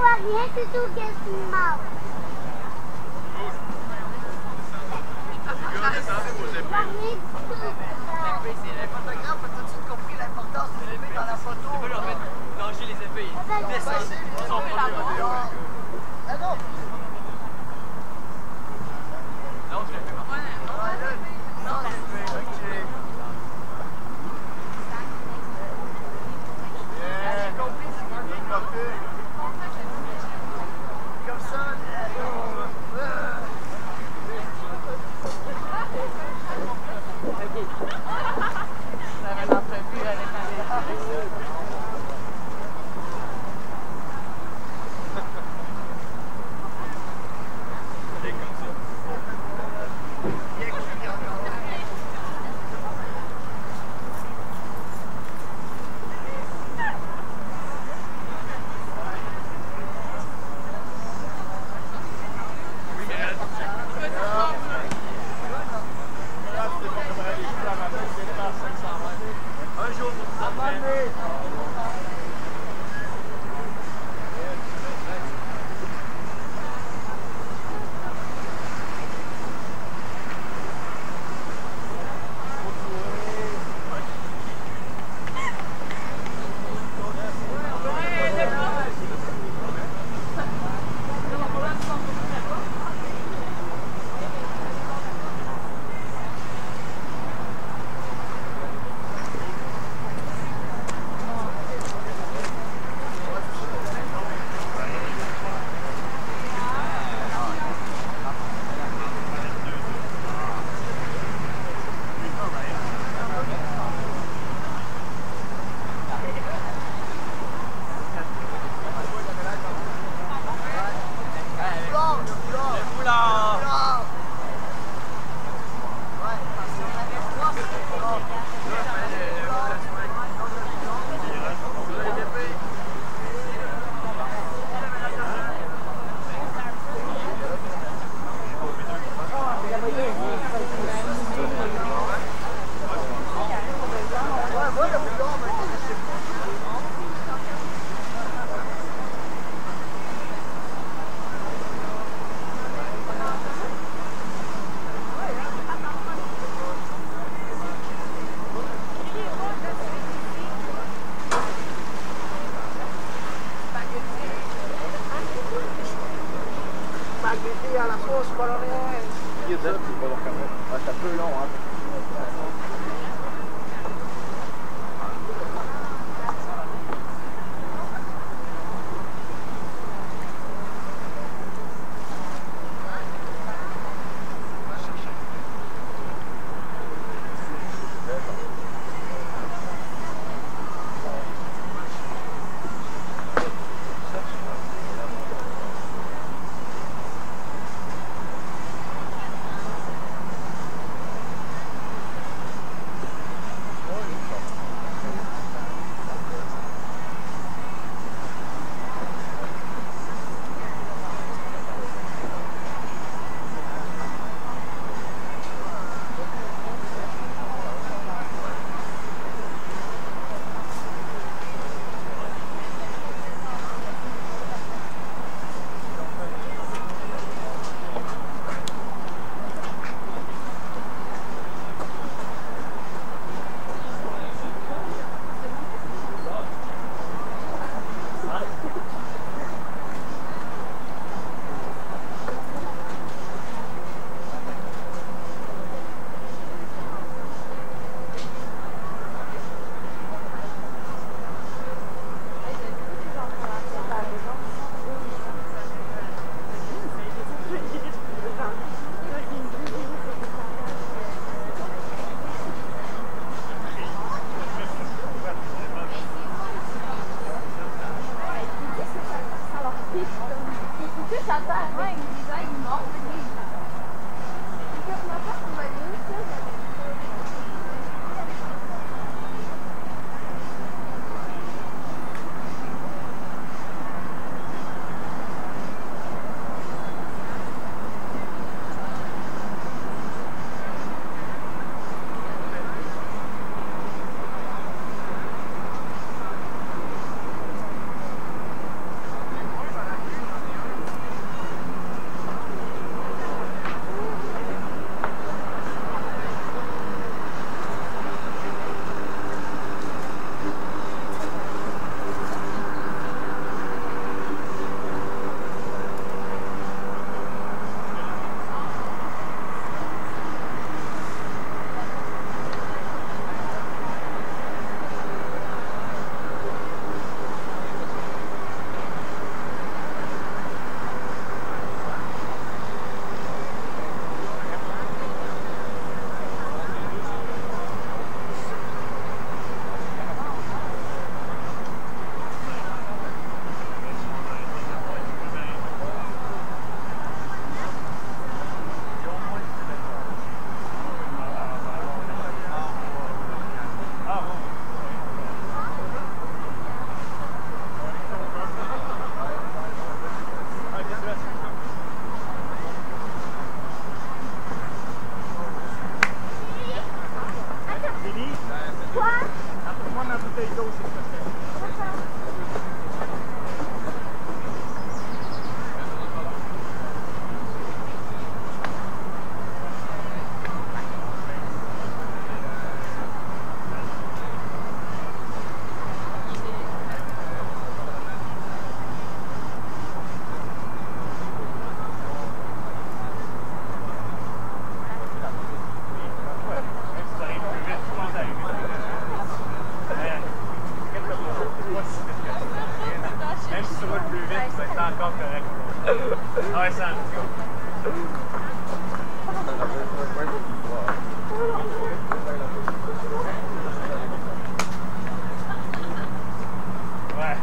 vois rien du tout qu'est-ce qui marche. Je vois rien du tout. Les photographes ont tout de suite compris l'importance de l'épée dans la photo. Tu peux leur mettre danger les épées. Descends. Ah non. Non, je l'ai fait pas. Non, j'ai compris, c'est comme ça. J'avais l'entrevue avec spaghetti à la sauce polonaise. C'est un peu long, hein. C'est encore correct. Ah ouais, ça, let's go. Ouais.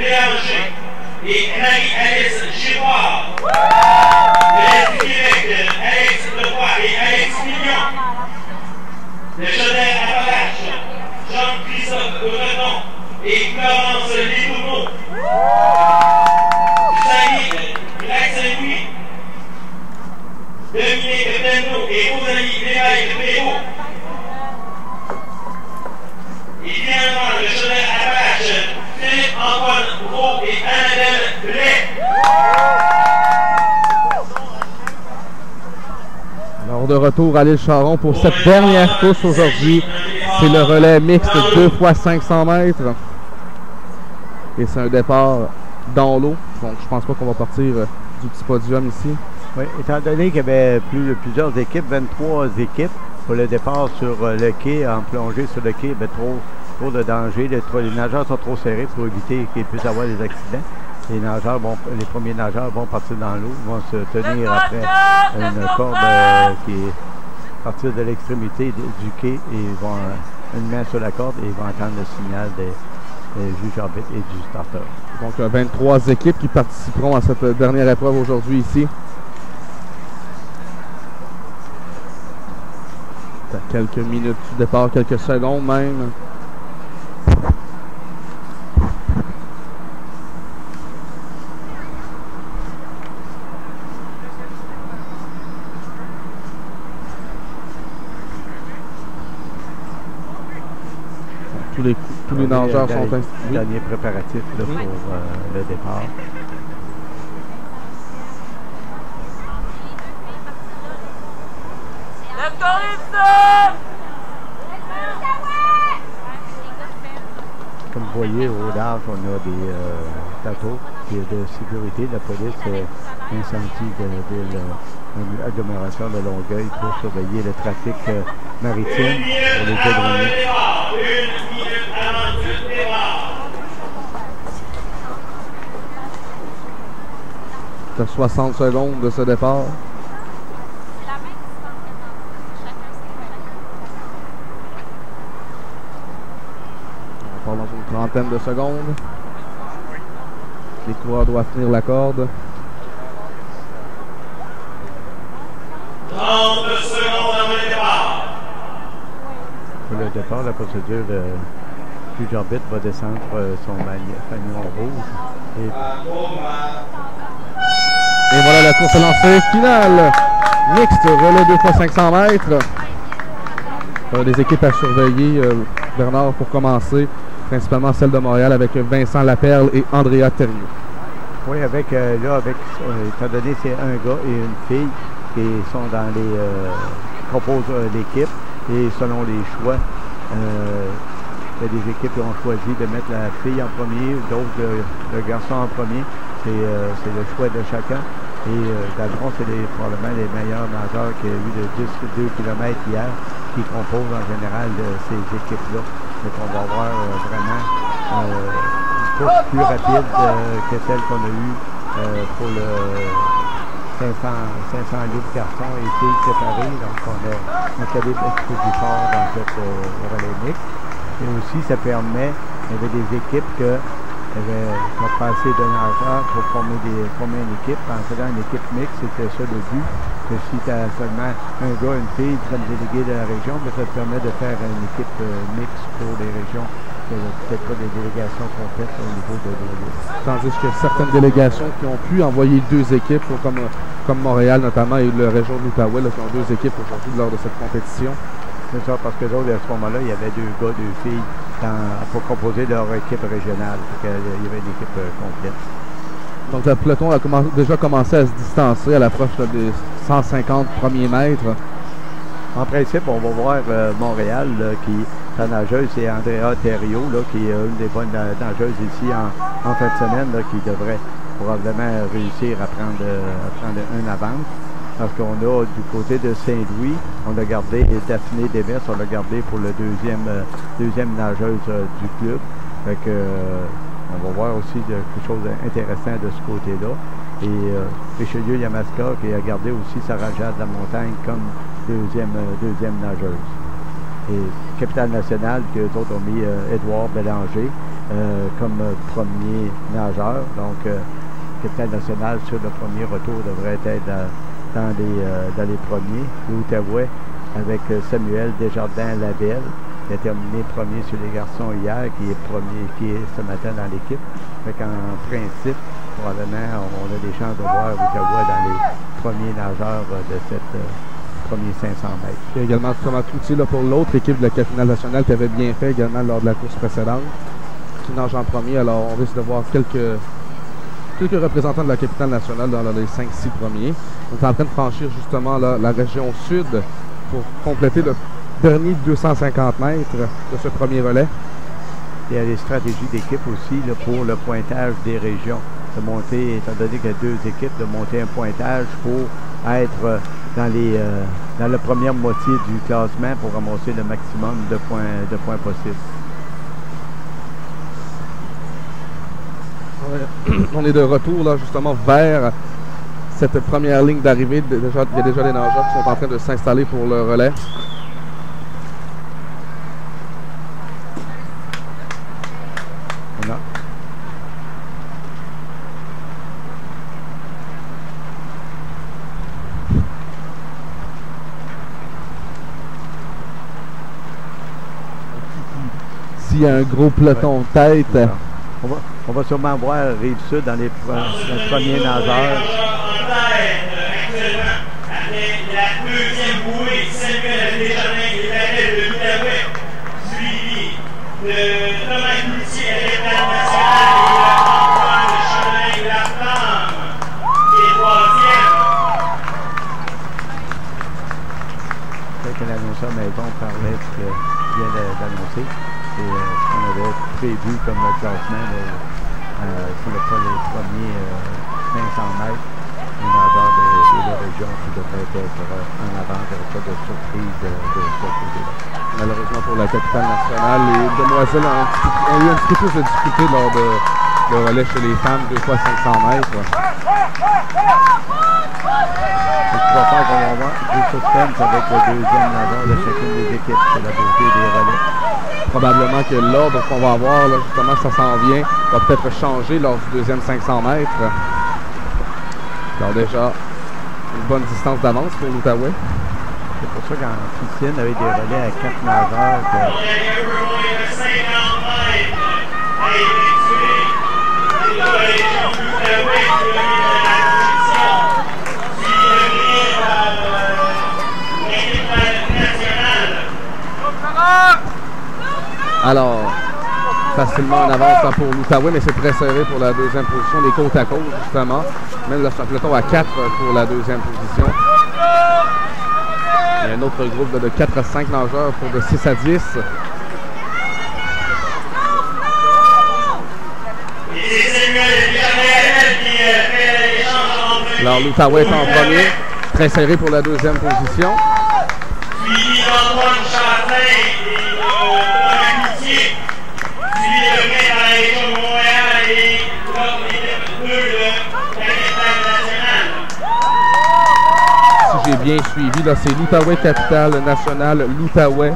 Bélanger et Marie-Alice Giroir. De l'Est du Québec, Alex Leroy et Alex Mignon. De Chaudière-Appalaches, Jean-Christophe Breton et Florence Létourneau. Du Lac-Saint-Louis, Dominique Benno et Rosalie Lévesque-Béraud. Et finalement, de Chaudière-Appalaches, Philippe-Antoine Roux et Annabelle Blais. Alors de retour à l'île Charon pour cette dernière course aujourd'hui. C'est le relais mixte 2 x 500 mètres. Et c'est un départ dans l'eau. Donc je pense pas qu'on va partir du petit podium ici. Oui, étant donné qu'il y avait plusieurs équipes, 23 équipes, pour le départ sur le quai, en plongée sur le quai, il y avait trop de danger. Les nageurs sont trop serrés pour éviter qu'il puisse y avoir des accidents. Les premiers nageurs vont partir dans l'eau, vont se tenir après une corde qui est partir de l'extrémité du quai et ils vont une main sur la corde et ils vont entendre le signal des juges arbitres et du starter. Donc 23 équipes qui participeront à cette dernière épreuve aujourd'hui ici. À quelques minutes du départ, quelques secondes même. Tous les nageurs sont inscrits. Dernier préparatif là, pour le départ. Comme vous voyez, au large, on a des plateaux de sécurité. La police incendie de l'agglomération de Longueuil pour surveiller le trafic maritime pour les éloigner. C'est 60 secondes de ce départ. On part dans une trentaine de secondes. Les coureurs doivent tenir la corde. 30 secondes avant le départ. Pour le départ, la procédure, le juge arbitre va descendre son fanion rouge. Et voilà la course lancée finale. Mixte, relais 2 x 500 mètres. Les équipes à surveiller, Bernard, pour commencer. Principalement celle de Montréal avec Vincent Laperle et Andrea Thériault. Oui, étant donné c'est un gars et une fille qui sont dans les composent l'équipe et selon les choix, il y a des équipes qui ont choisi de mettre la fille en premier, d'autres le garçon en premier. C'est le choix de chacun. Et dans le fond, c'est probablement les meilleurs nageurs qu'il y a eu de 2 km hier qui composent en général ces équipes-là. Donc on va avoir vraiment une course plus rapide que celle qu'on a eue pour le 500 livres garçons et filles séparées. Donc on a installé un petit peu plus fort dans cette relais mixte. Et aussi, ça permet, il y avait des équipes qui ont passé de nageurs pour former une équipe. En faisant une équipe mixte, c'était ça le but. Que si tu as seulement un gars, une fille comme délégué de la région, mais ça te permet de faire une équipe mixte pour les régions. Peut-être pas des délégations complètes au niveau de l'île. Tandis que certaines délégations qui ont pu envoyer 2 équipes, comme Montréal notamment et la région de l'Outaouais, qui ont 2 équipes aujourd'hui lors de cette compétition. C'est ça, parce que d'autres, à ce moment-là, il y avait 2 gars, 2 filles pour composer leur équipe régionale. Il y avait une équipe complète. Donc le peloton a déjà commencé à se distancer à l'approche des 150 premiers mètres. En principe, on va voir Montréal, sa nageuse, c'est Andrea Thériault, qui est une des bonnes nageuses ici en fin de semaine, qui devrait probablement réussir à prendre une avance. Parce qu'on a du côté de Saint-Louis, on a gardé Daphné Demers, on l'a gardé pour le deuxième nageuse du club. Fait que, on va voir aussi quelque chose d'intéressant de ce côté-là. Et Richelieu Yamaska qui a gardé aussi Sarah Jade de la Montagne comme deuxième nageuse. Et Capitale Nationale, que les autres ont mis Édouard Bélanger. comme premier nageur. Donc, capitaine national sur le premier retour devrait être dans les premiers. L'Outaouais avec Samuel Desjardins-Labelle, qui a terminé premier sur les garçons hier, qui est ce matin dans l'équipe. Fait qu'en principe, probablement, on a des chances de voir Outaouais dans les premiers nageurs de cette premier 500 mètres. Il y a également Thomas Cloutier là, pour l'autre équipe de la capitale nationale qui avait bien fait également lors de la course précédente, qui nage en premier. Alors, on risque de voir quelques représentants de la capitale nationale dans les 5-6 premiers. On est en train de franchir justement là, la région sud pour compléter le dernier 250 mètres de ce premier relais. Il y a des stratégies d'équipe aussi là, pour le pointage des régions. De monter, étant donné qu'il y a deux équipes, de monter un pointage pour être dans la première moitié du classement pour ramasser le maximum de points possibles. On est de retour là justement vers cette première ligne d'arrivée. Il y a déjà des nageurs qui sont en train de s'installer pour le relais. S'il y a un gros peloton de tête. On va sûrement voir Rive-Sud dans les premiers nageurs. La deuxième bouée, Samuel Desjardins et Labelle de l'Outaouais, suivi de Thomas Cloutier à l'état national et Antoine Chandin Laflamme, qui est troisième. Peut-être que l'annonceur Maison parlait de ce qu'il vient d'annoncer. C'est ce qu'on avait prévu comme classement pour les premiers 500 mètres. Les nageurs de région qui devraient être en avant, il n'y pas de surprise de ce côté-là. Malheureusement pour la capitale nationale, les demoiselles ont eu un petit peu plus de difficulté lors de relais chez les femmes, 2 fois 500 mètres. C'est trois fois qu'on va voir du suspense avec le deuxième nageur de chacune des équipes. C'est la beauté des relais. Probablement que l'ordre qu'on va avoir, là, justement, ça s'en vient, va peut-être changer lors du deuxième 500 mètres. Alors déjà, une bonne distance d'avance pour l'Outaouais. C'est pour ça qu'en piscine, avec des relais à 4 nageurs, alors, facilement en avance là, pour l'Outaouais, mais c'est très serré pour la deuxième position, des côtes à côte, justement. Même là, c'est un peloton à 4 pour la deuxième position. Il y a un autre groupe de 4 à 5 nageurs pour de 6 à 10. Alors, l'Outaouais est en premier, très serré pour la deuxième position. Suivi d'Antoine Chandin et Thomas Cloutier. Suivi de près dans la région de Montréal et l'autre équipe 2 de la capitale nationale. Si j'ai bien suivi, là, c'est l'Outaouais capitale nationale, l'Outaouais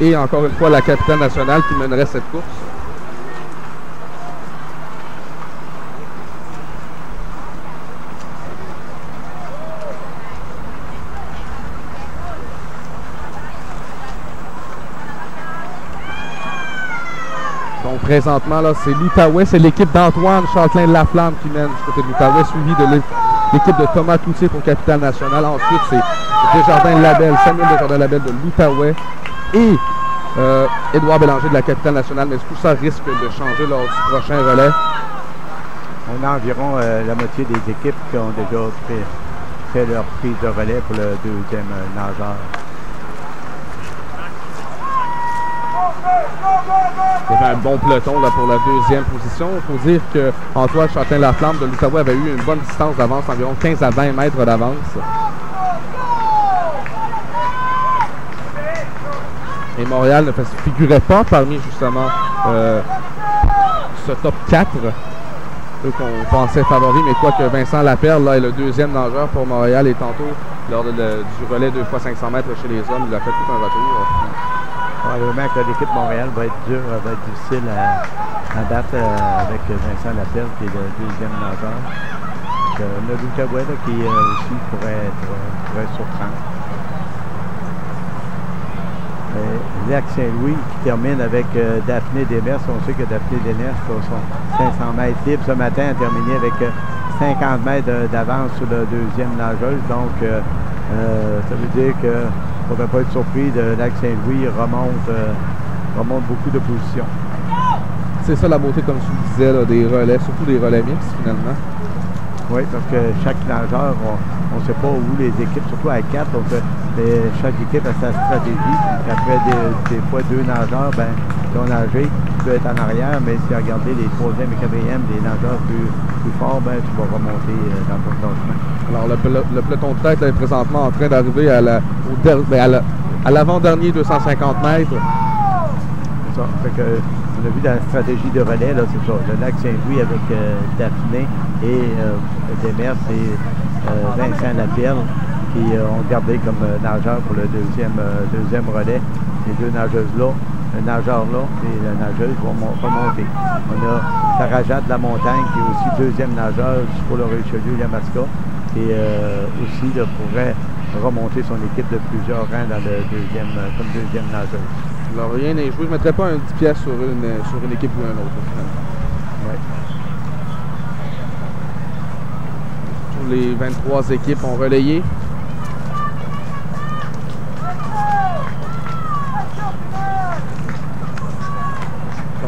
et encore une fois la capitale nationale qui mènerait cette course. Donc présentement, là, c'est l'Outaouais, c'est l'équipe d'Antoine Châtelain-Laflamme qui mène du côté de l'Outaouais, suivi de l'équipe de Thomas Cloutier pour capitale nationale. Ensuite, c'est Desjardins-Labelle, Samuel Desjardins-Labelle de l'Outaouais et Édouard Bélanger de la capitale nationale. Mais tout ça risque de changer lors du prochain relais. On a environ la moitié des équipes qui ont déjà fait leur prise de relais pour le deuxième nageur. Il y avait un bon peloton là, pour la deuxième position. Il faut dire qu'Antoine Châtelain-Laflamme de l'Outaouais avait eu une bonne distance d'avance, environ 15 à 20 mètres d'avance. Et Montréal ne figurait pas parmi justement ce top 4. Eux qu'on pensait favoris, mais quoique Vincent Laperle là, est le deuxième nageur pour Montréal et tantôt lors du relais 2 fois 500 mètres chez les hommes, il a fait tout un retour. Oui, probablement que l'équipe Montréal va être dure, va être difficile à battre avec Vincent Lapelle, qui est le deuxième nageur. On a l'Outaouais qui aussi pourrait surprendre. Lac Saint-Louis qui termine avec Daphné Demers. On sait que Daphné Demers, sur son 500 mètres libre ce matin, a terminé avec 50 mètres d'avance sur la deuxième nageuse. Donc, ça veut dire qu'on ne pourrait pas être surpris de Lac Saint-Louis remonte beaucoup de positions. C'est ça la beauté, comme tu le disais, là, des relais, surtout des relais mixtes finalement. Oui, parce que chaque nageur, on ne sait pas où les équipes, surtout à 4, donc chaque équipe a sa stratégie. Après des fois 2 nageurs, qui ont nagé, tu peux être en arrière, mais si tu as regardé les 3e et 4e, des nageurs plus forts, tu vas remonter dans ton chemin. Alors le peloton de tête là, est présentement en train d'arriver à l'avant-dernier 250 mètres. C'est ça. Fait que, on a vu dans la stratégie de relais, là, c'est ça. Le Lac Saint-Louis avec Daphné et Demers et Vincent Lapelle qui ont gardé comme nageur pour le deuxième relais. Les 2 nageuses-là, le nageur-là et la nageuse vont remonter. On a Sarajat de la Montagne qui est aussi 2e nageur pour le Richelieu-Yamaska et aussi pourrait remonter son équipe de plusieurs rangs dans le comme deuxième nageuse. Alors rien n'est joué. Je ne mettrais pas un 10 pièces sur une équipe ou un autre. Ouais. Tous les 23 équipes ont relayé.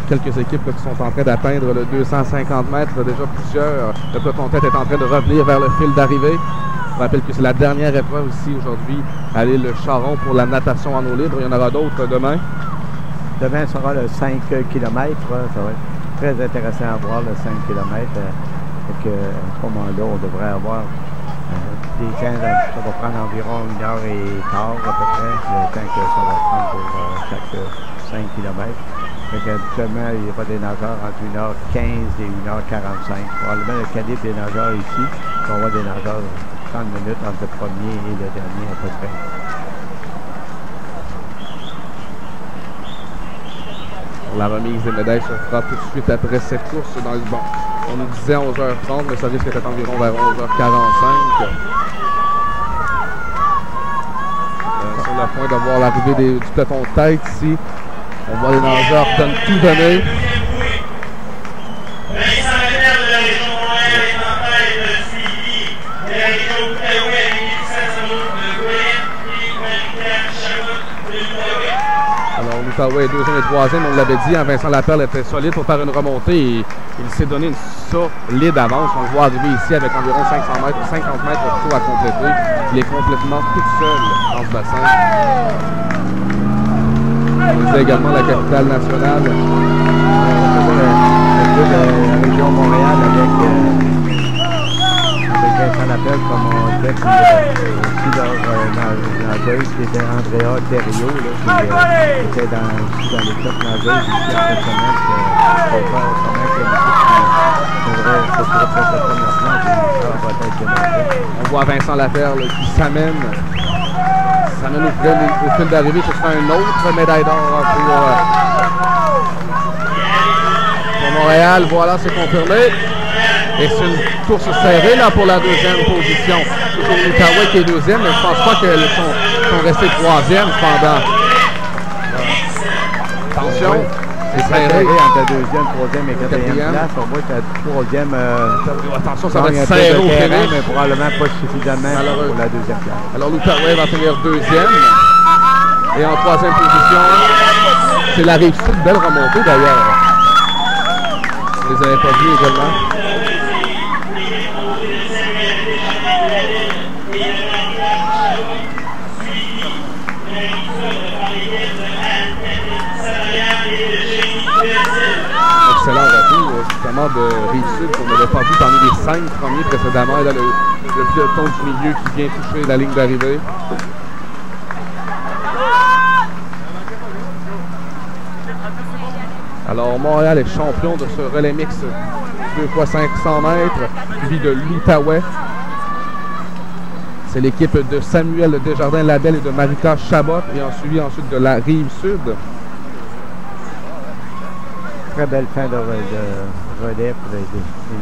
Quelques équipes là, qui sont en train d'atteindre le 250 mètres. Déjà plusieurs. Le peloton tête est en train de revenir vers le fil d'arrivée. Je rappelle que c'est la dernière épreuve aussi aujourd'hui à l'île Charon pour la natation en eau libre. Il y en aura d'autres demain. Demain sera le 5 km. Ça va être très intéressant à voir, le 5 km. À ce moment-là, on devrait avoir des temps. Ça va prendre environ 1h15 à peu près, le temps que ça va prendre pour chaque 5 km. Habituellement, il n'y a pas des nageurs entre 1h15 et 1h45. Probablement le calibre des nageurs ici, on va avoir des nageurs 30 minutes entre le premier et le dernier à peu près. La remise des médailles se fera tout de suite après cette course. On nous disait 11h30, mais ça risque d'être environ vers 11h45. Sur le point d'avoir l'arrivée du peloton de tête ici. On voit les nageurs qui donnent tout donner. Vincent Lapelle de la région Montréal est en tête, suivi de la région Outaouais avec Élisa Salon de Goélette et Marie-Claire Chabot de l'Outaouais. Alors l'Outaouais est 2e et 3e, on l'avait dit, Vincent Lapelle était solide pour faire une remontée et il s'est donné une solide avance. On le voit arriver ici avec environ 500 mètres ou 50 mètres de saut à compléter. Il est complètement tout seul dans ce bassin. On disait également la capitale nationale. La région Montréal avec Vincent Lapelle, comme on disait, aussi leur nageuse qui était Andrea Thériault, qui était aussi dans l'équipe nageuse ici en cette semaine. On voit Vincent Lapelle qui s'amène au fil d'arrivée. Ce sera une autre médaille d'or pour Montréal. Voilà, c'est confirmé. Et c'est une course serrée là, pour la 2e position. Toujours l'Outaouais qui est 2e, mais je ne pense pas qu'elles sont restées 3e cependant. Attention, c'est serré. Entre la 2e, 3e et 4e place. On voit que la 3e... attention, ça va être serré au finish. Mais probablement pas suffisamment pour la 2e place. Alors l'Outaouais va finir 2e. Et en 3e position, c'est la Rive-Sud. Belle remontée d'ailleurs. Vous les avez pas vus également. Excellent retour, justement, de Rive-Sud qu'on n'avait pas vu parmi les 5 premiers précédemment. Et là, le peloton du milieu qui vient toucher la ligne d'arrivée. Alors, Montréal est champion de ce relais mix 2 fois 500 mètres, suivi de l'Outaouais. C'est l'équipe de Samuel Desjardins-Labelle et de Marita Chabot, et suivi ensuite de la Rive-Sud. très belle fin de relais pour les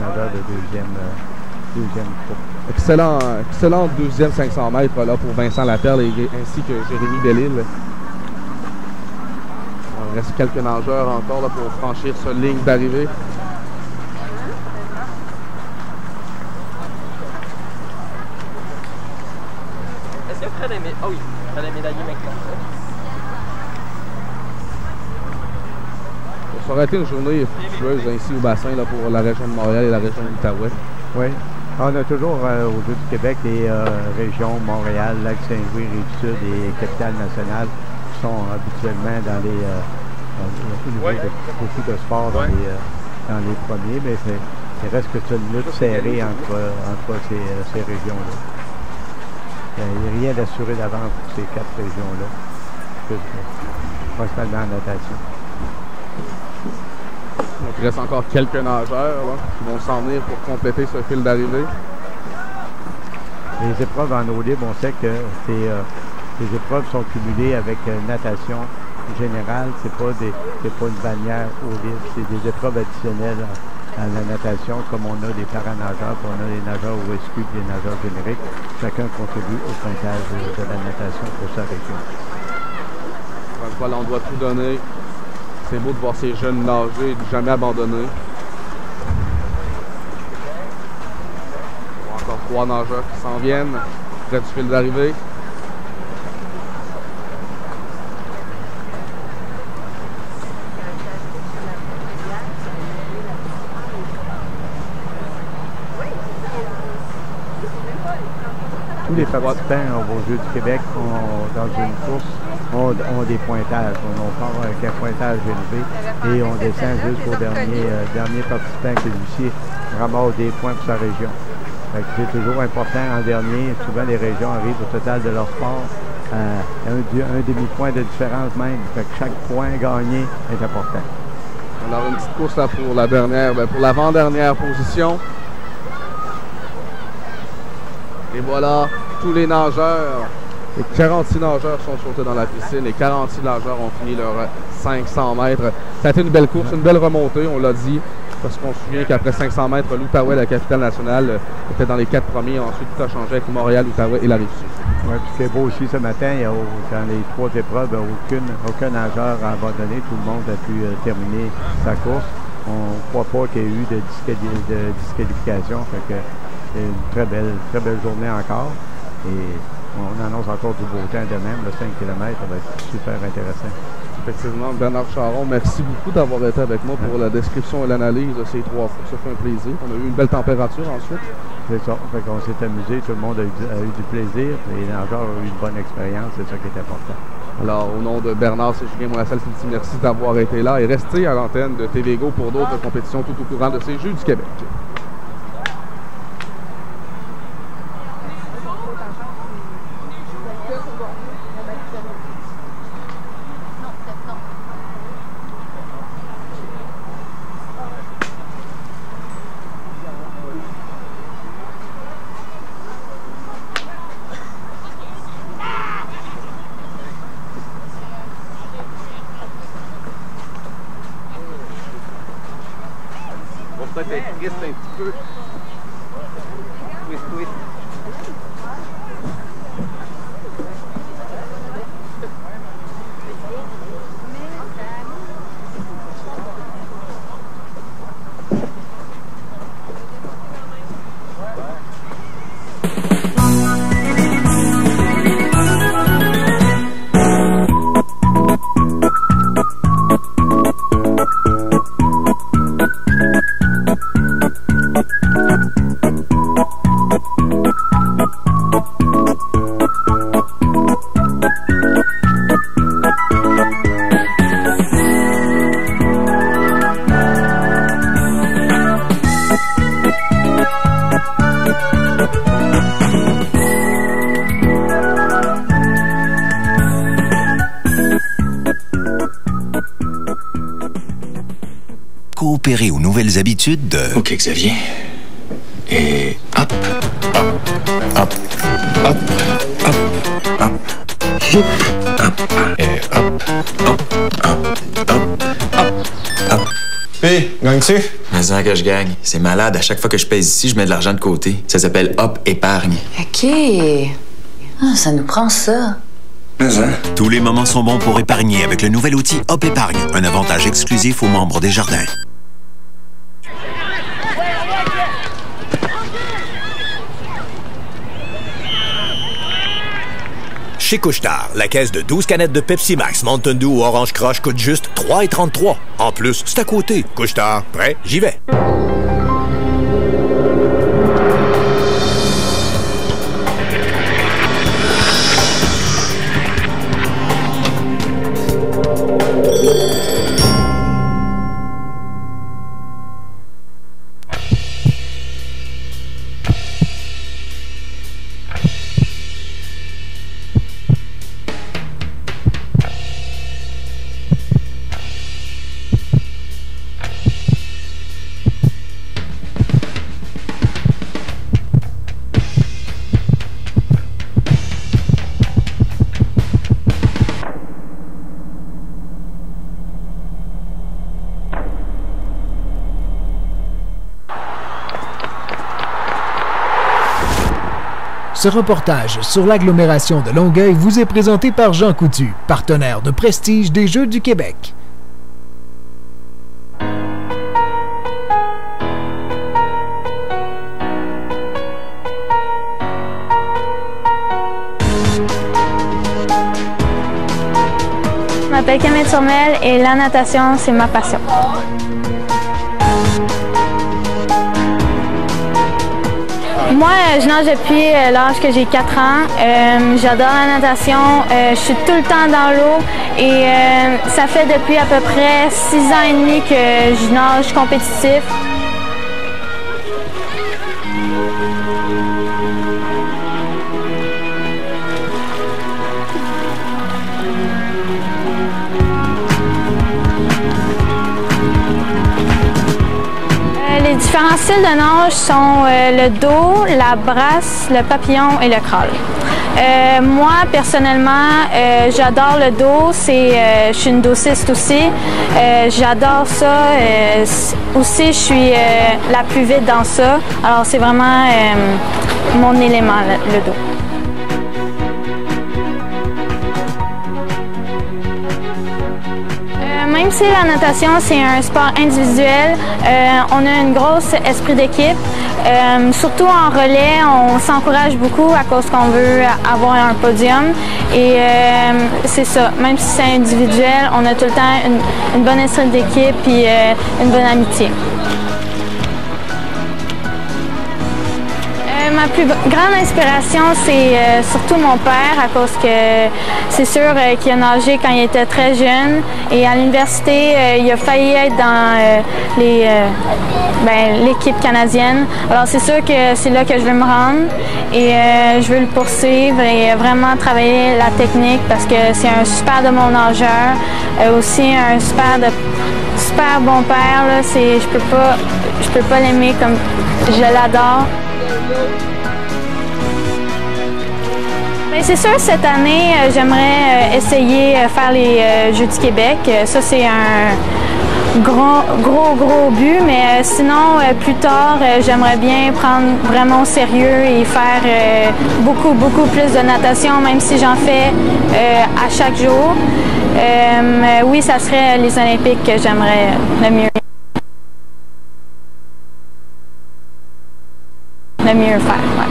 nageurs de deuxième groupe. Excellent deuxième 500 mètres là, pour Vincent Laperle ainsi que Jérémy Bellil. Il reste quelques nageurs encore là, pour franchir cette ligne d'arrivée. Est-ce que Fred est médaillé? Ah oui, Fred est médaillé maintenant. Ça aurait été une journée fructueuse ici au bassin là, pour la région de Montréal et la région de l'Outaouais. Oui. On a toujours aux Jeux du Québec les régions Montréal, Lac-Saint-Louis, Rive-Sud et Capitale-Nationale qui sont habituellement dans les au niveau de beaucoup de sports dans les premiers, mais il reste que c'est une lutte serrée entre ces régions-là. Il n'y a rien d'assuré d'avance pour ces 4 régions-là, principalement en natation. Donc, il reste encore quelques nageurs là, qui vont s'en venir pour compléter ce fil d'arrivée. Les épreuves en eau libre, on sait que les épreuves sont cumulées avec natation générale. C'est pas une bannière eau libre, c'est des épreuves additionnelles à la natation, comme on a des paranageurs, puis on a les nageurs au rescue et les nageurs génériques. Chacun contribue au pointage de la natation pour sa région. Voilà, on doit tout donner. C'est beau de voir ces jeunes nager et de jamais abandonner. Encore 3 nageurs qui s'en viennent près du fil d'arrivée. Tous les participants aux Jeux du Québec dans une course ont des pointages. On part avec un pointage élevé et on descend jusqu'au dernier participant qui lui ramasse des points pour sa région. C'est toujours important en dernier. Souvent les régions arrivent au total de leur sport à un demi-point de différence même. Fait que chaque point gagné est important. Alors une petite course là pour la dernière, pour l'avant-dernière position. Et voilà, tous les nageurs, les 46 nageurs sont sautés dans la piscine. Les 46 nageurs ont fini leurs 500 mètres. Ça a été une belle course, une belle remontée, on l'a dit. Parce qu'on se souvient qu'après 500 mètres, l'Outaouais, la capitale nationale, était dans les 4 premiers. Ensuite, tout a changé avec Montréal, l'Outaouais et la Rive-Sud. Oui, puis c'est beau aussi ce matin. Il y a, dans les 3 épreuves, aucun nageur a abandonné. Tout le monde a pu terminer sa course. On ne croit pas qu'il y ait eu de disqualification. Fait que c'est une très belle journée encore. Et on annonce encore du beau temps de même. Le 5 km, ça va être super intéressant. Effectivement, Bernard Charon, merci beaucoup d'avoir été avec moi pour la description et l'analyse de ces 3 courses. Ça fait un plaisir. On a eu une belle température ensuite. C'est ça. Fait qu'on s'est amusé. Tout le monde a eu du plaisir. Et les nageurs ont eu une bonne expérience. C'est ça qui est important. Alors, au nom de Bernard et Julien Monassel, je vous dis merci d'avoir été là et restez à l'antenne de TVGO pour d'autres compétitions tout au courant de ces Jeux du Québec. Peut-être être triste un petit peu. Twist. Coopérer aux nouvelles habitudes de... Ok, Xavier. Et hop, hop, hop, hop, hop, hop, hop, hop, et hop, hop, hop, hop, hop, hop. P, gagnes-tu? Mais ça que je gagne. C'est malade. À chaque fois que je pèse ici, je mets de l'argent de côté. Ça s'appelle Hop Épargne. OK. Ah, ça nous prend ça. Mais hein? Tous les moments sont bons pour épargner avec le nouvel outil Hop Épargne, un avantage exclusif aux membres des Jardins. Chez Couche-Tard, la caisse de 12 canettes de Pepsi Max, Mountain Dew ou Orange Crush coûte juste 3,33. En plus, c'est à côté. Couche-Tard, prêt? J'y vais. Ce reportage sur l'agglomération de Longueuil vous est présenté par Jean Coutu, partenaire de prestige des Jeux du Québec. Je m'appelle Camille Turmel et la natation, c'est ma passion. Moi, je nage depuis l'âge que j'ai 4 ans. J'adore la natation. Je suis tout le temps dans l'eau et ça fait depuis à peu près 6 ans et demi que je nage compétitif. Les différents styles de nage sont le dos, la brasse, le papillon et le crawl. Moi, personnellement, j'adore le dos. Je suis une dossiste aussi. J'adore ça. Aussi, je suis la plus vite dans ça. Alors, c'est vraiment mon élément, le dos. Même si la natation, c'est un sport individuel, on a un gros esprit d'équipe. Surtout en relais, on s'encourage beaucoup à cause qu'on veut avoir un podium. Et c'est ça, même si c'est individuel, on a tout le temps une bonne esprit d'équipe et une bonne amitié. Ma plus grande inspiration, c'est surtout mon père, à cause que c'est sûr qu'il a nagé quand il était très jeune. Et à l'université, il a failli être dans l'équipe canadienne. Alors c'est sûr que c'est là que je veux me rendre et je veux le poursuivre et vraiment travailler la technique parce que c'est un super de bon nageur, aussi un super bon père. Là, je peux pas l'aimer comme je l'adore. C'est sûr, cette année, j'aimerais essayer faire les Jeux du Québec. Ça, c'est un gros but, mais sinon, plus tard, j'aimerais bien prendre vraiment au sérieux et faire beaucoup plus de natation, même si j'en fais à chaque jour. Oui, ça serait les Olympiques que j'aimerais le mieux faire. Ouais.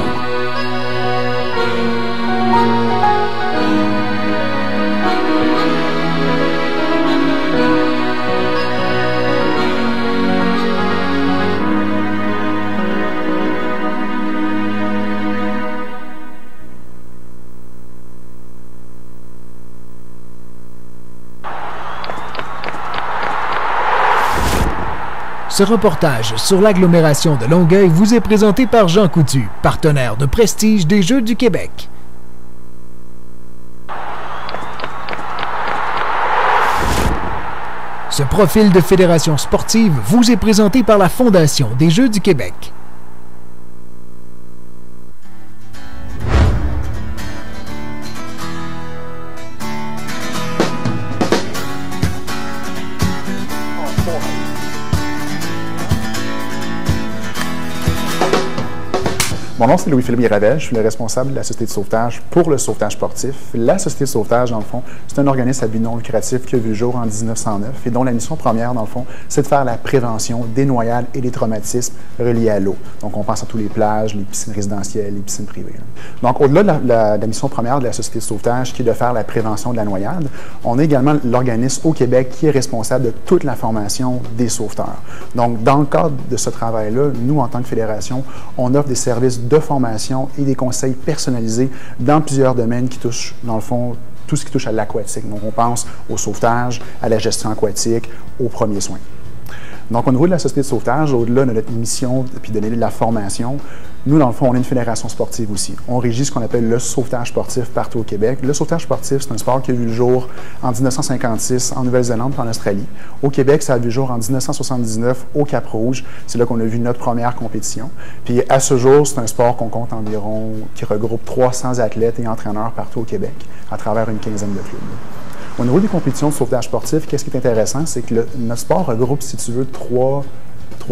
Ce reportage sur l'agglomération de Longueuil vous est présenté par Jean Coutu, partenaire de prestige des Jeux du Québec. Ce profil de fédération sportive vous est présenté par la Fondation des Jeux du Québec. Mon nom, c'est Louis-Philippe Gravel. Je suis le responsable de la Société de sauvetage pour le sauvetage sportif. La Société de sauvetage, dans le fond, c'est un organisme à but non lucratif qui a vu le jour en 1909 et dont la mission première, dans le fond, c'est de faire la prévention des noyades et des traumatismes reliés à l'eau. Donc, on pense à tous les plages, les piscines résidentielles, les piscines privées. Donc, au-delà de la mission première de la Société de sauvetage, qui est de faire la prévention de la noyade, on a également l'organisme au Québec qui est responsable de toute la formation des sauveteurs. Donc, dans le cadre de ce travail-là, nous, en tant que fédération, on offre des services de formation et des conseils personnalisés dans plusieurs domaines qui touchent, dans le fond, tout ce qui touche à l'aquatique. Donc, on pense au sauvetage, à la gestion aquatique, aux premiers soins. Donc, au niveau de la Société de sauvetage, au-delà de notre mission et de donner de la formation, nous, dans le fond, on est une fédération sportive aussi. On régit ce qu'on appelle le sauvetage sportif partout au Québec. Le sauvetage sportif, c'est un sport qui a vu le jour en 1956 en Nouvelle-Zélande et en Australie. Au Québec, ça a vu le jour en 1979 au Cap-Rouge. C'est là qu'on a vu notre première compétition. Puis, à ce jour, c'est un sport qu'on compte environ, qui regroupe 300 athlètes et entraîneurs partout au Québec, à travers une quinzaine de clubs. Au niveau des compétitions de sauvetage sportif, qu'est-ce qui est intéressant, c'est que notre sport regroupe, si tu veux, trois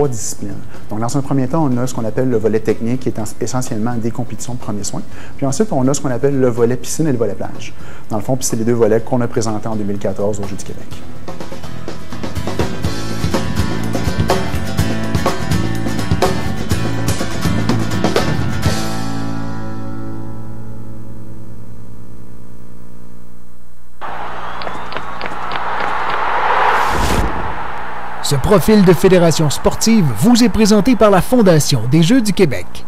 disciplines. Donc, dans un premier temps, on a ce qu'on appelle le volet technique, qui est essentiellement des compétitions de premiers soins. Puis ensuite, on a ce qu'on appelle le volet piscine et le volet plage. Dans le fond, c'est les deux volets qu'on a présentés en 2014 aux Jeux du Québec. Ce profil de fédération sportive vous est présenté par la Fondation des Jeux du Québec.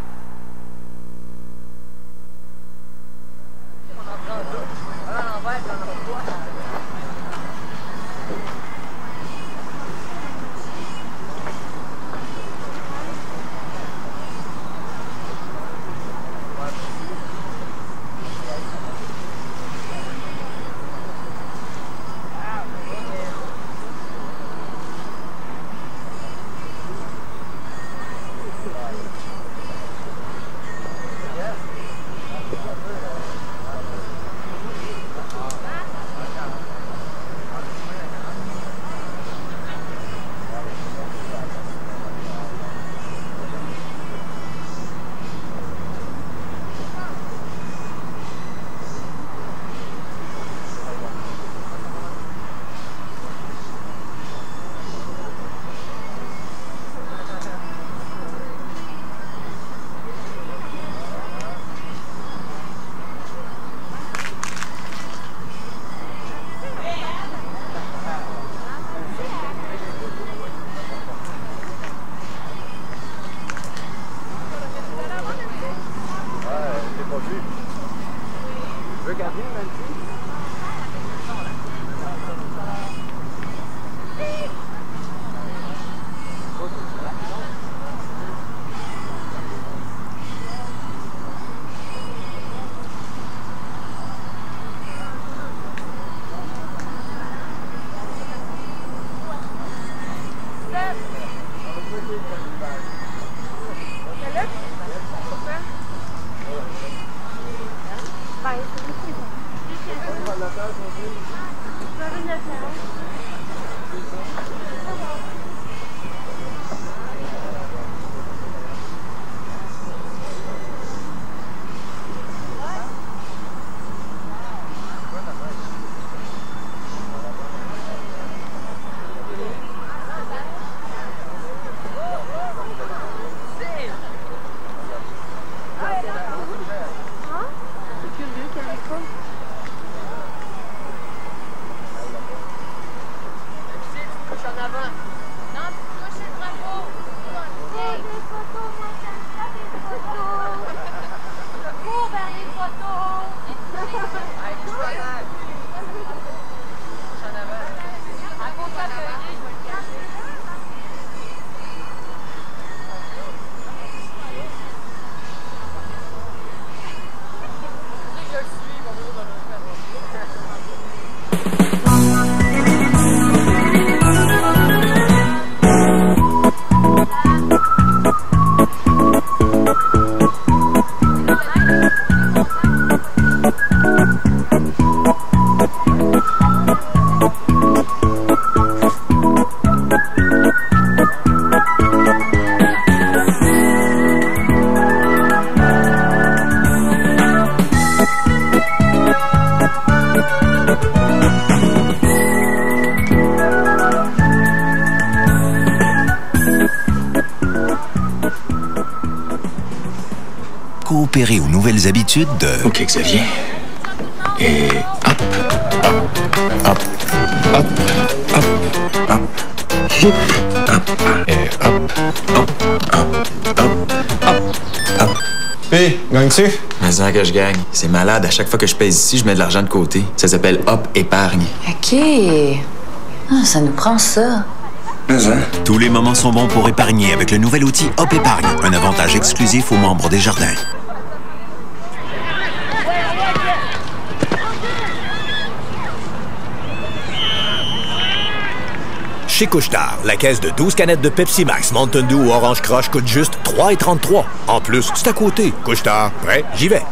opérer aux nouvelles habitudes de... OK, Xavier. Et hop, hop, hop, hop, hop, hop. Hip, hop, et hop, hop, hop, hop, hop, hop. Hé, gagnes-tu? Mais ça que je gagne. C'est malade. À chaque fois que je pèse ici, je mets de l'argent de côté. Ça s'appelle Hop Épargne. OK. Ah, ça nous prend ça. Tous les moments sont bons pour épargner avec le nouvel outil Hop Épargne, un avantage exclusif aux membres des Jardins. Chez Couche-Tard, la caisse de 12 canettes de Pepsi Max, Mountain Dew ou Orange Crush coûte juste 3,33. En plus, c'est à côté. Couche-Tard, prêt? J'y vais.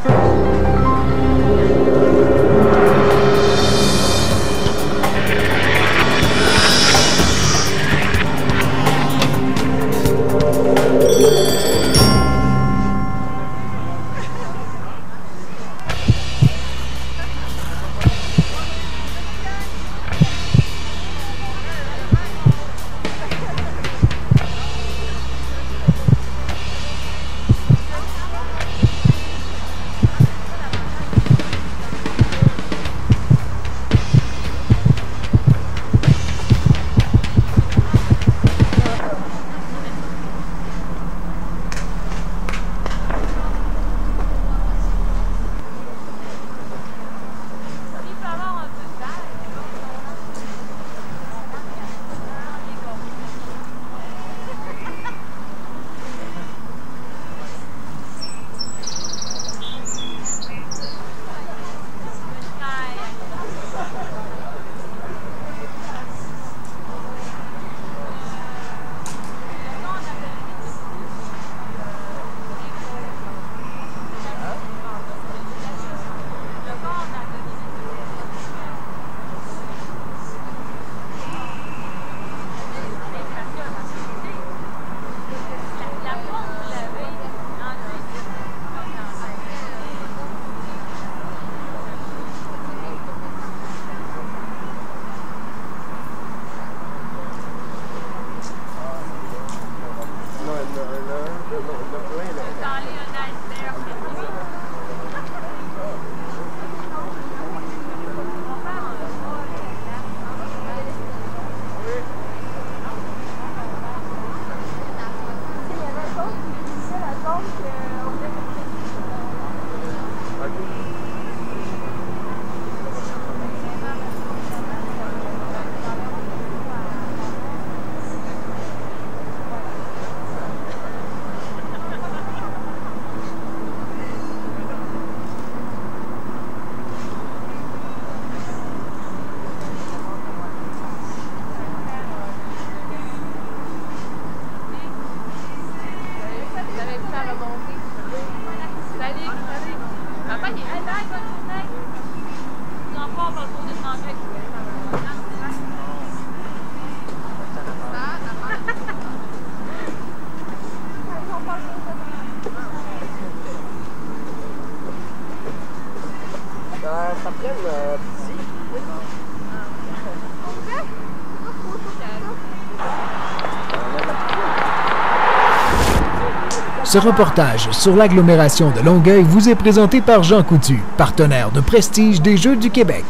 Ce reportage sur l'agglomération de Longueuil vous est présenté par Jean Coutu, partenaire de prestige des Jeux du Québec.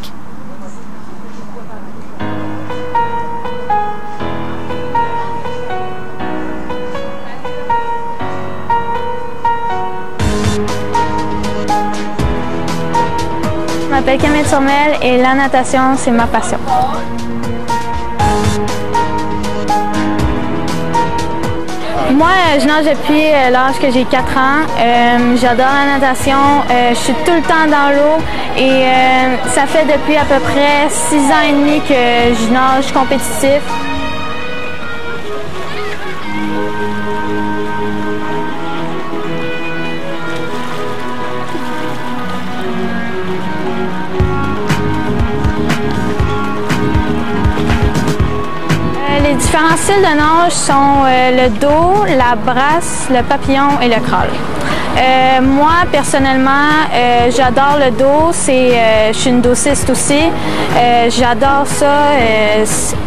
Je m'appelle Camille Turmel et la natation, c'est ma passion. Moi, je nage depuis l'âge que j'ai 4 ans. J'adore la natation. Je suis tout le temps dans l'eau et ça fait depuis à peu près 6 ans et demi que je nage compétitif. Les différents styles de nage sont le dos, la brasse, le papillon et le crawl. Moi, personnellement, j'adore le dos. Je suis une dosiste aussi. J'adore ça.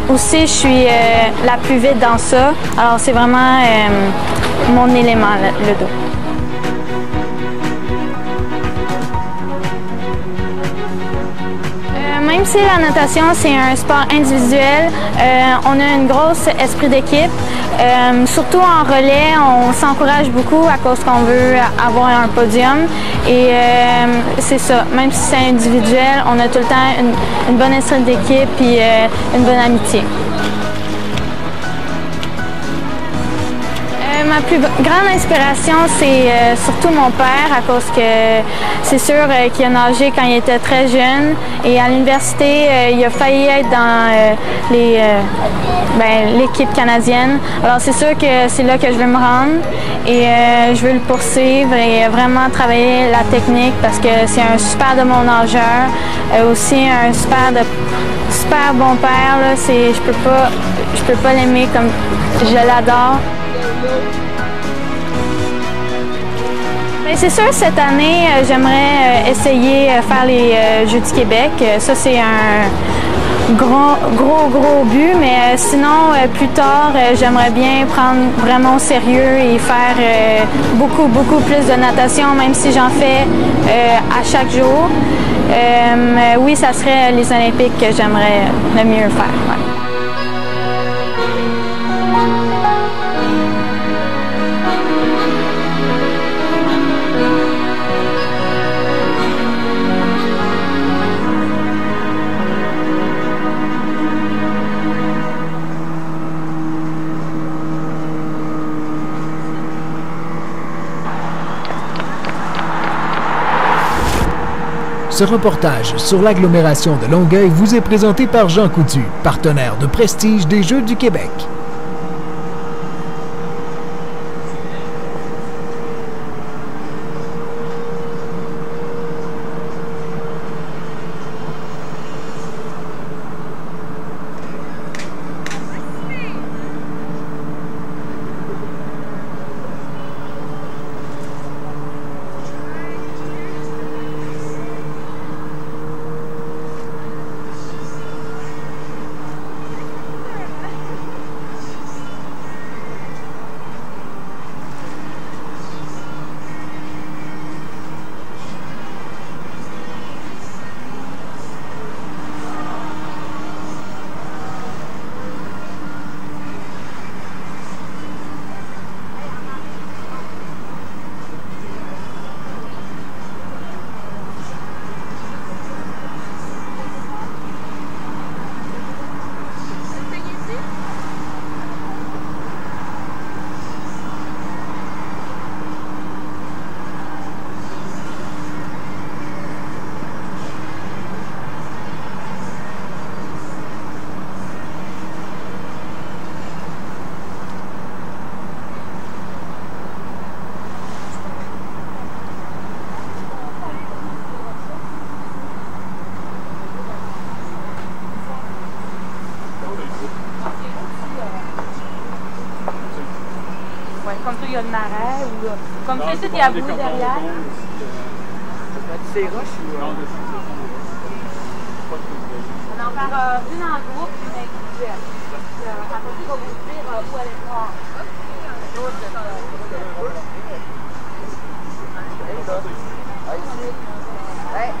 Aussi, je suis la plus vite dans ça. Alors, c'est vraiment mon élément, le dos. même si la natation, c'est un sport individuel, on a un gros esprit d'équipe. Surtout en relais, on s'encourage beaucoup à cause qu'on veut avoir un podium. Et c'est ça, même si c'est individuel, on a tout le temps une bonne esprit d'équipe et une bonne amitié. Ma plus grande inspiration, c'est surtout mon père, à cause que c'est sûr qu'il a nagé quand il était très jeune. Et à l'université, il a failli être dans l'équipe canadienne. Alors c'est sûr que c'est là que je veux me rendre. Et je veux le poursuivre et vraiment travailler la technique parce que c'est un super de bon nageur. Aussi un super bon père. Là, je peux pas l'aimer comme je l'adore. C'est sûr, cette année, j'aimerais essayer faire les Jeux du Québec. Ça, c'est un gros but, mais sinon, plus tard, j'aimerais bien prendre vraiment au sérieux et faire beaucoup plus de natation, même si j'en fais à chaque jour. Oui, ça serait les Olympiques que j'aimerais le mieux faire. Ouais. Ce reportage sur l'agglomération de Longueuil vous est présenté par Jean Coutu, partenaire de prestige des Jeux du Québec. Comme ça, il y a le marais, ou comme ça, il y a la boue derrière. C'est roches ou... On en faire une en groupe, une individuelle. Après, on va vous dire où aller voir. Ouais.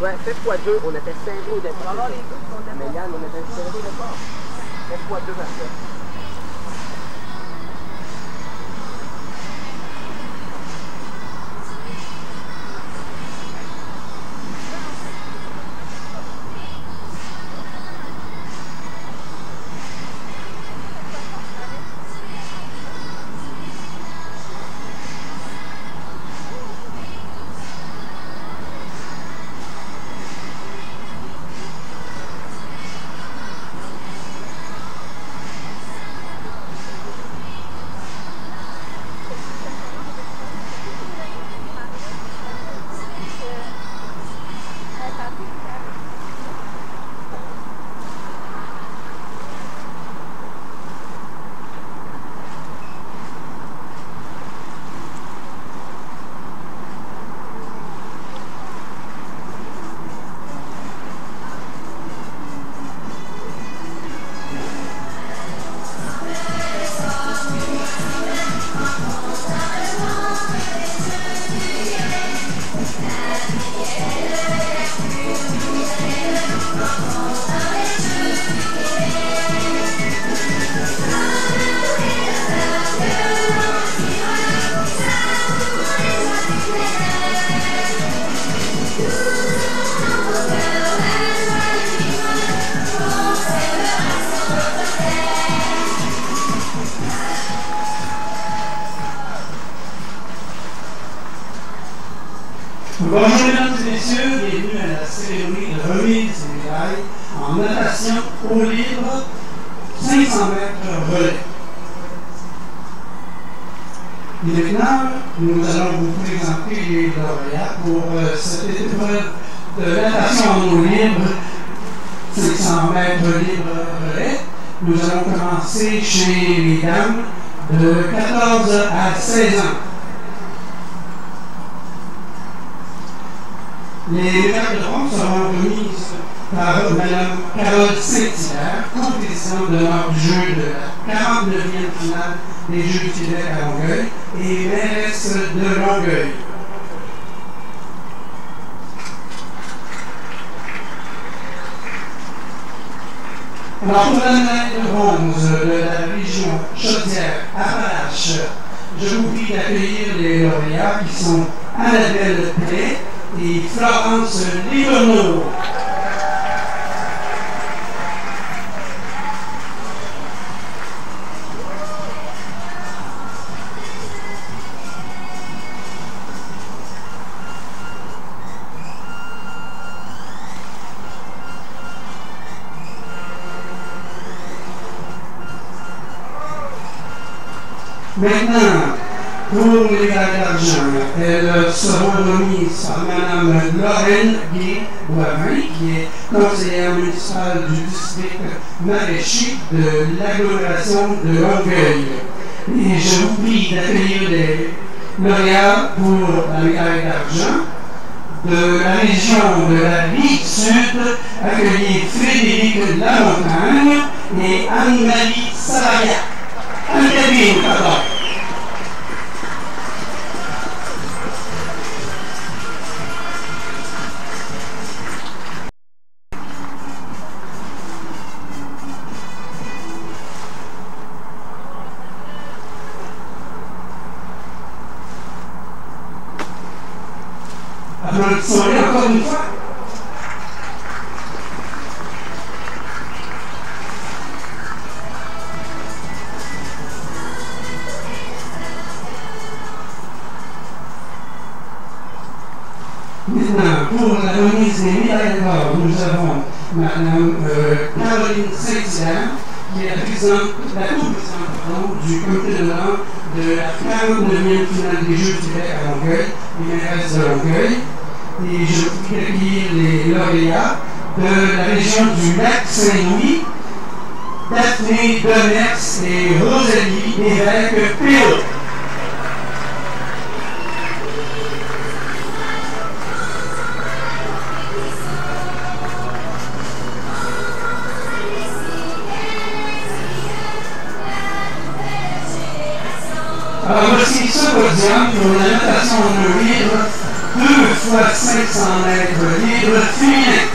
Ouais, fais x2, on était serré au départ. Mais Yann, on était serré au départ. Fais x2 à ça. Bonjour mesdames et messieurs, bienvenue à la cérémonie de remise des médailles en natation eau libre 500 mètres relais. Et maintenant, nous allons vous présenter les lauréats pour cette épreuve de natation en eau libre 500 mètres libre relais. Nous allons commencer chez les dames de 14 à 16 ans. Les médailles de bronze seront remises par Mme Carole Saint-Hilaire, co-présidente d'honneur du jeu de la 49e finale des Jeux du Québec à Longueuil et mairesse de Longueuil. Alors, pour la médaille de bronze de la région Chaudière-Appalaches, je vous prie d'accueillir les lauréats qui sont Annabelle Play et Florence Liverneau. Maintenant, pour les médailles d'argent, elles seront remises par Mme Lorraine Gué-Boivin, qui est conseillère municipale du district maraîcher de l'agglomération de Longueuil. Et je vous prie d'accueillir les lauréats pour la médaille d'argent. De la région de la Rive-Sud, accueillir Frédéric Lamontagne et Anne-Marie Savaria. Anne-Marie, pardon. Applaudissons-les encore une fois. Maintenant, pour la remise des médailles d'or, nous avons Mme Caroline Saint-Hilaire, qui est la co-présidente du comité d'honneur de la 49e finale des Jeux du Québec à Longueuil, et mairesse de Longueuil. Et je vous prie d'accueillir les lauréats de la région du Lac-Saint-Louis, Daphné Demers et Rosalie Évêque-Péot. Alors voici ce podium pour la natation en eau libre 2 fois 500 mètres libres féminin.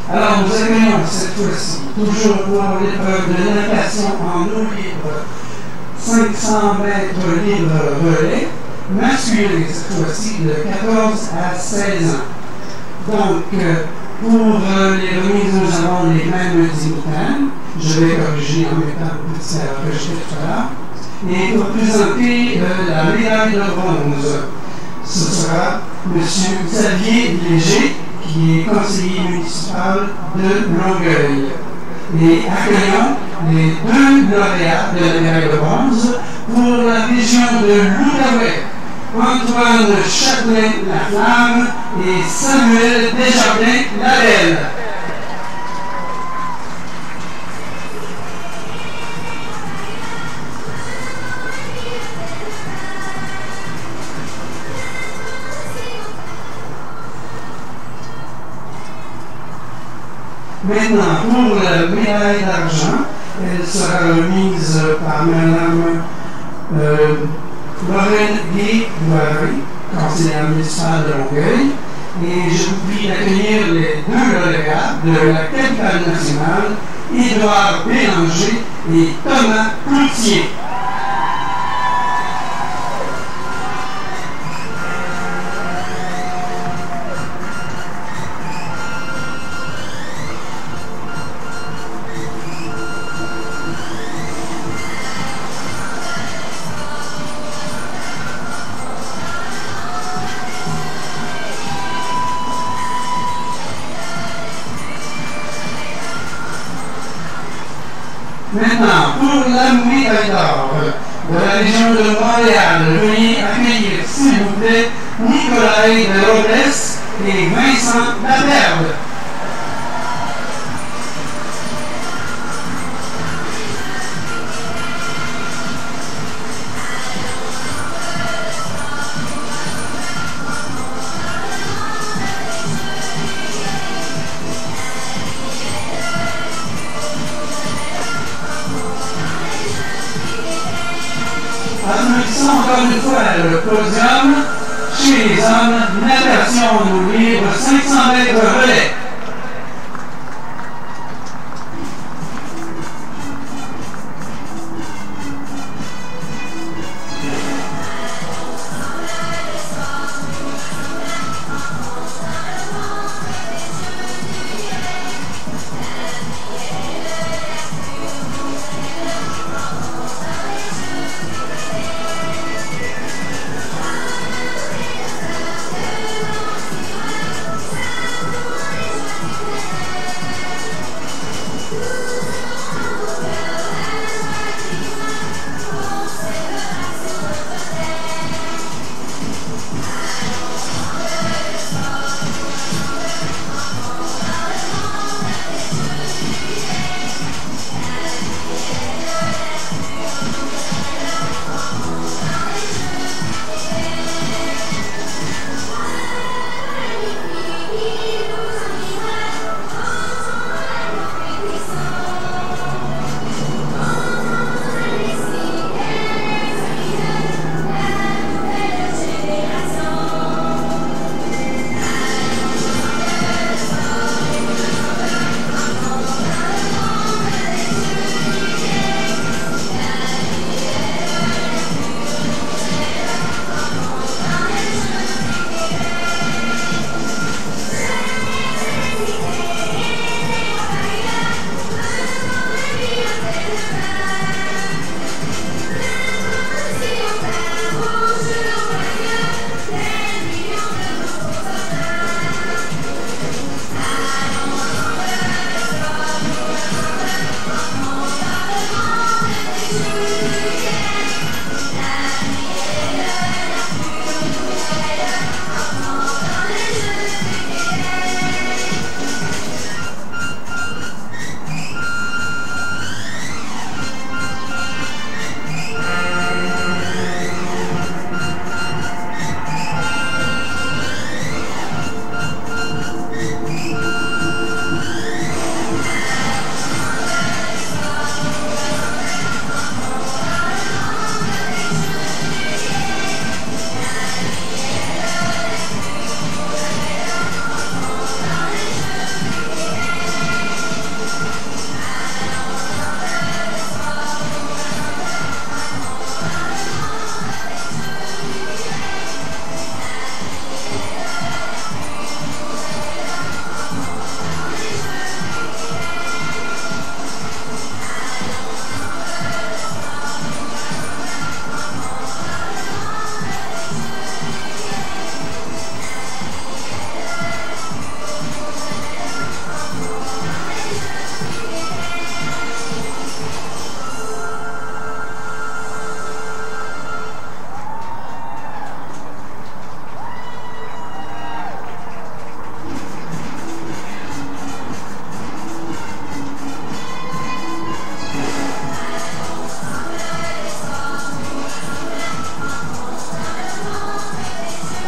Alors nous accueillons cette fois-ci, toujours pour l'épreuve de natation en eau libre, 500 mètres libre relais, masculin cette fois-ci de 14 à 16 ans. Donc, pour les remises, nous avons les mêmes dignitaires. Je vais corriger en mettant le petit erreur que j'ai tout à l'heure. Et pour présenter la médaille de bronze, ce sera M. Xavier Léger, qui est conseiller municipal de Longueuil. Et accueillons les deux lauréats de la médaille de bronze pour la région de l'Outaouais, Antoine Châtelain-Laflamme et Samuel Desjardins-Labelle. Maintenant, pour la médaille d'argent, elle sera remise par Mme Lorraine Guy-Boiry, conseillère municipale de Longueuil. Et je vous prie d'accueillir les deux lauréats de la capitale nationale, Édouard Bélanger et Thomas Cloutier. Maintenant, pour la médaille d'or de la région de Montréal, veuillez accueillir, s'il vous plaît, Nicolas de Lodès et Vincent Laperle. Applaudissons encore une fois le podium. Chez les hommes, natation nous livre 500 mètres relais.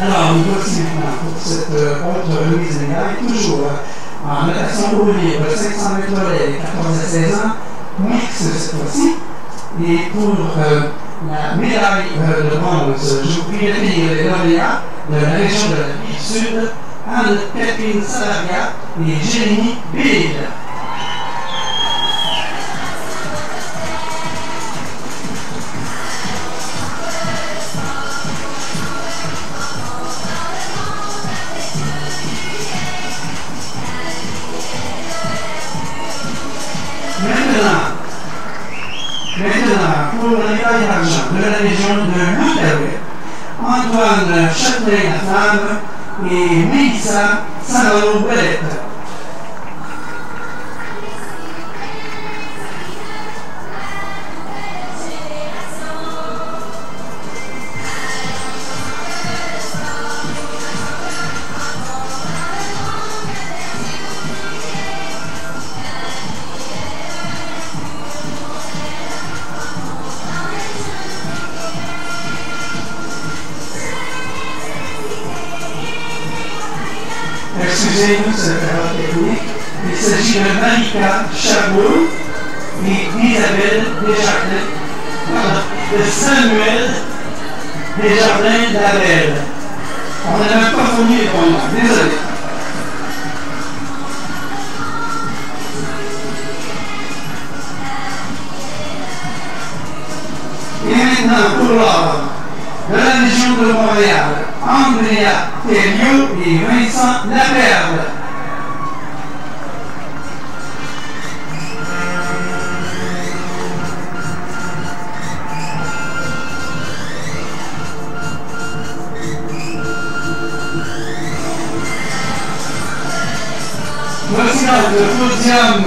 Alors, nous voici maintenant pour cette autre remise de médaille, toujours en natation au libre, 500 mètres relais, 14 à 16 ans, mix cette fois-ci. Et pour la médaille de bronze, je vous prie d'accueillir les lauréats de la région de la Rive Sud, Anne-Catherine Salaria et Jérémy Bill. Maintenant, pour la médaille d'argent de la région de l'Outaouais, Antoine Châtelain-Laflamme et Mélissa Salao-Ouellette. Excusez-nous cette erreur technique. Il s'agit de Marika Chaboul et Isabelle Desjardins. Pardon. de Samuel Desjardins Labelle. On n'a même pas fourni les bons noms, désolé. Et maintenant, pour l'ordre de la Légion de Montréal, Andrea Thériault et Vincent Laperle. Voici le podium,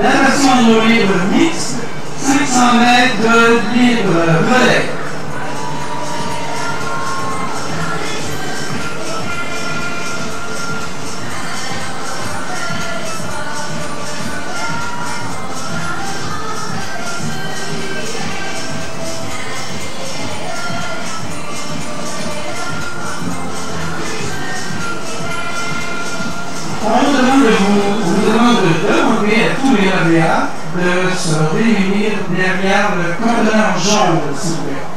natation de libre mixte, 500 mètres de libre relais. On vous demande de demander à tous les lauréats de se réunir derrière le conteneur jaune, s'il vous plaît.